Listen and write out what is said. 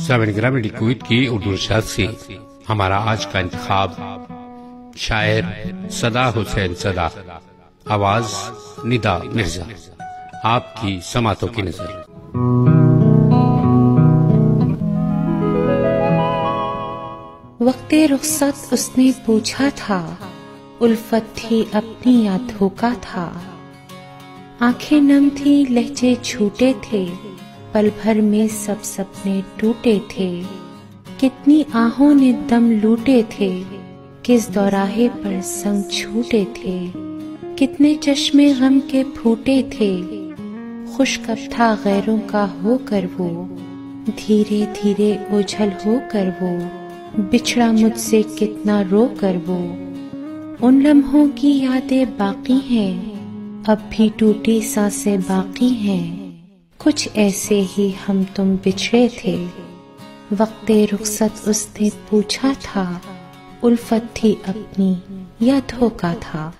सामिन ग्रामीण कुवैत की उर्दू नशरियात से हमारा आज का इंतखाब शायर सदा हुसैन सदा, आवाज निदा मिर्जा। आपकी समातों की नजर। वक्ते रुखसत उसने पूछा था, उल्फत थी अपनी या धोखा था। आंखें नम थी, लहजे झूठे थे, पल भर में सब सपने टूटे थे। कितनी आहों ने दम लूटे थे, किस दौराहे पर संग छूटे थे। कितने चश्मे गम के फूटे थे, खुश कब था गैरों का होकर वो। धीरे धीरे ओझल होकर वो, बिछड़ा मुझसे कितना रो कर वो। उन लम्हों की यादें बाकी हैं, अब भी टूटी सांसें बाकी हैं। कुछ ऐसे ही हम तुम बिछड़े थे, वक्ते रुखसत उसने पूछा था। उल्फत थी अपनी या धोखा था।